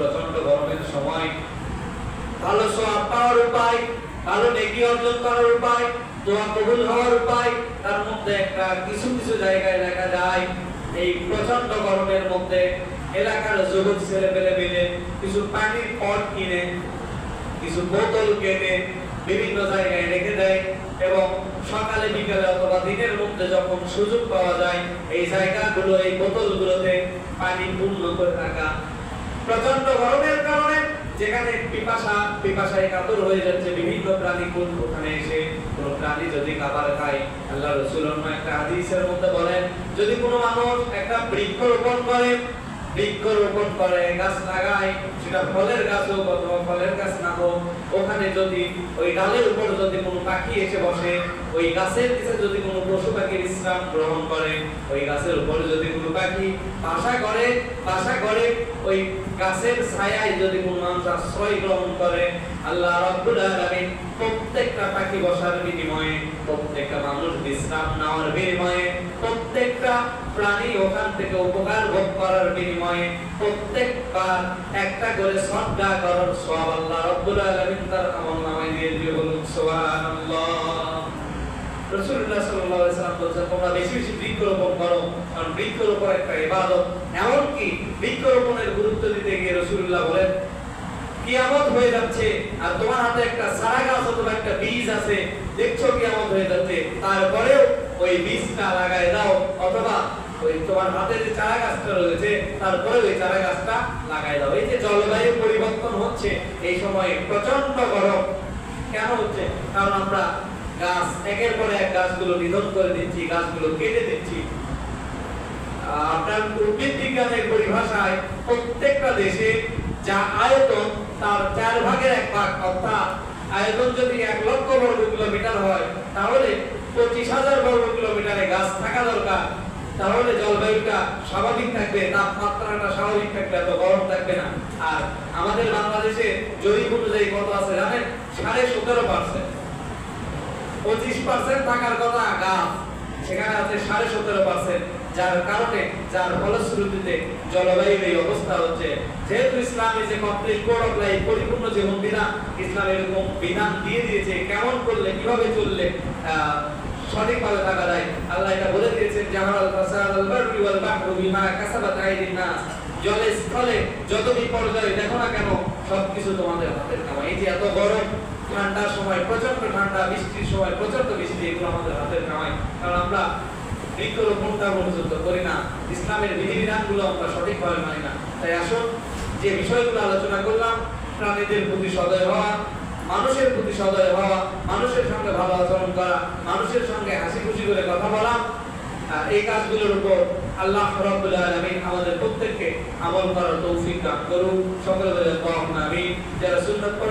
প্রচন্ড গরমের সময় ভালো সওয়াব পাওয়ার উপায়, ভালো নেকি অর্জন করার উপায়, দোয়া কবুল হওয়ার উপায়, তার মধ্যে একটা কিছু কিছু জায়গায় দেখা যায় এই প্রচন্ড গরমের মধ্যে এলাকার যুবক ছেলেপেলে মিলে কিছু পানির পট কিনে, কিছু বোতল কেটে বিভিন্ন জায়গায় রেখে দেয় এবং সকালে বিকেলে অথবা দিনের মধ্যে যখন সুযোগ পাওয়া যায় এই জায়গাগুলো, এই বোতলগুলোতে পানি পূর্ণ করে রাখা। প্রচন্ড গরমের কারণে যেখানে পিপাসায় কাতর হয়ে যাচ্ছে বিভিন্ন প্রাণী, কোন ওখানে এসে কোন প্রাণী যদি খাবার খায়, আল্লাহ রাসূল একটা হাদিসের মধ্যে বলেন, যদি কোনো মানুষ একটা বৃক্ষরোপণ করে গাছ লাগায়, সেটা ফলের গাছ হোক অথবা ফলের গাছ না হোক, ওখানে যদি ওই ডালের উপর যদি কোনো পাখি এসে বসে, ওই গাছের নিচে যদি কোনো পশু পাখি বিশ্রাম গ্রহণ করে, ওই গাছের উপর যদি কোনো পাখি বাসা করে ওই গাছের ছায়ায় যদি কোনো মানুষ আশ্রয় গ্রহণ করে, আল্লাহ রাব্বুল আলামিন প্রত্যেকটা পাখি বসার বিনিময়ে, প্রত্যেকটা মানুষ বিশ্রাম নেওয়ার বিনিময়ে, প্রত্যেকটা প্রাণী ওখান থেকে উপকার ভোগ করার বিনিময়ে প্রত্যেকবার একটা করে সাদকা করার সওয়াব আল্লাহ রাব্বুল আলামিন তার আমলনামায় দিয়ে দিবে। বলুন সুবহানাল্লাহ। রাসূলুল্লাহ সাল্লাল্লাহু আলাইহি ওয়াসাল্লাম বলেছেন, তোমরা বেশি বেশি বৃক্ষরোপণ করো, কারণ বৃক্ষরোপণ একটা ইবাদত। এমনকি বৃক্ষরোপণের গুরুত্ব দিতে গিয়ে রাসূলুল্লাহ বলেন, কিয়ামত হয়ে যাচ্ছে আর তোমার হাতে একটা চারা গাছ অথবা একটা বীজ আছে, দেখছো কিয়ামত হয়ে যাচ্ছে, তারপরেও ওই বীজটা লাগায় দাও, অথবা ওই তোমার হাতে যে চারা গাছটা রয়েছে তারপরে ওই চারা গাছটা লাগায় দাও। এই যে জলবায়ু পরিবর্তন হচ্ছে, এই সময়ে প্রচন্ড গরম কেন হচ্ছে? কারণ আমরা গাছ একের পর এক গাছগুলো নিধন করে দিচ্ছি, গাছগুলো কেটে দিচ্ছি। আপনার উদ্ভিদ বিজ্ঞানের পরিভাষায় প্রত্যেকটা দেশে যা আয়তন তার 4 ভাগের 1 ভাগ, অর্থাৎ আয়তন যদি 1 লক্ষ বর্গ কিলোমিটার হয় তাহলে 25,000 বর্গ কিলোমিটারে গাছ থাকা দরকার। তাহলে জলবায়ুটা স্বাভাবিক থাকবে, তাপমাত্রাটা স্বাভাবিক থাকবে, এত গরম থাকবে না। আর আমাদের বাংলাদেশে জরিপ অনুযায়ী কত আছে জানেন? 17.5%। 25% থাকার কথা গাছ, সেখানে আছে 17.5%, যার কারণে যার ফলশ্রুতিতে জলবায়ুর এই অবস্থা হচ্ছে। যেহেতু Islam is a complete code of life, পরিপূর্ণ জীবন বিধান, ইসলাম এরকম বিধান দিয়ে দিয়েছে কেমন করলে কিভাবে চললে সঠিকভাবে থাকা যায়। আল্লাহ এটা বলে দিয়েছেন, জাহারাল ফাসাদাল বাররি ওয়াল বাহরু বিমা কাসাবাত আইদিন নাস, জলে স্থলে যত বিপর্যয় দেখো না কেন সবকিছু তোমাদের হাতের কামাই। এই যে এত গরম, ঠান্ডার সময় প্রচন্ড ঠান্ডা, বৃষ্টির সময় প্রচন্ড বৃষ্টি, এগুলো আমাদের হাতের কামাই। কারণ আমরা বৃক্ষরোপণটা পর্যন্ত করি না, ইসলামের বিধিবিধানগুলো আমরা সঠিকভাবে মানি না। তাই আসুন যে বিষয়গুলো আলোচনা করলাম, প্রাণীদের প্রতি সদয় হওয়া, মানুষের প্রতি সদয় হওয়া, মানুষের সঙ্গে ভালো আচরণ করা, মানুষের সঙ্গে হাসি খুশি করে কথা বলা, এই কাজগুলোর উপর আল্লাহ রাব্বুল আলামিন আমাদের প্রত্যেককে আমল করার তৌফিক দান করুন। সকলে বলে আমিন। যারা সুন্নাত